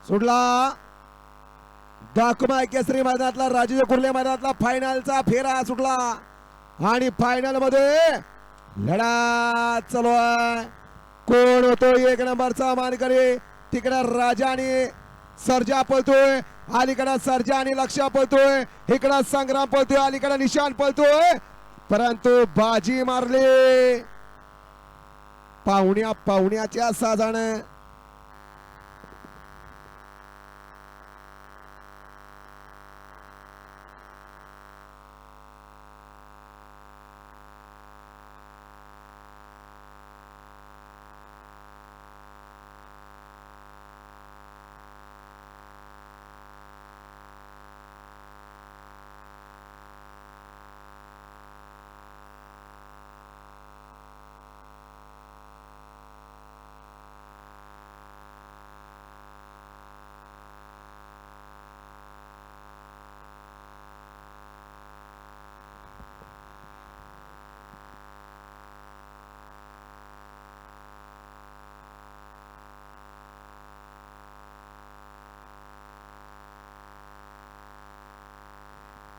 सुटला दाखमाय केसरी मैदानातला राजेंद्र कुर्ले मैदानातला फायनलचा फेरा सुटला आणि फायनल मध्ये लढा चालू आहे. कोण होतो एक नंबरचा मानकरी? तिकडे राजा आणि सर्जा पळतोय, अलीकडे सर्जा आणि लक्ष्या पळतोय, इकडे संग्राम पळतोय, अलीकडे निशान पळतोय, परंतु बाजी मारली पाहुण्याच्या साजाने.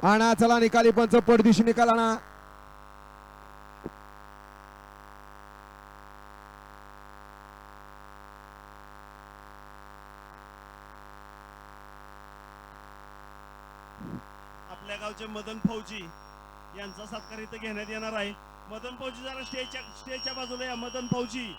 आणा चला निकाली पंच पडदिशी निकाल आणा. आपल्या गावचे मदन फौजी यांचा सत्कार इथे घेण्यात येणार आहे. मदन फौजी जरा स्टेजच्या बाजूला या. मदन फौजी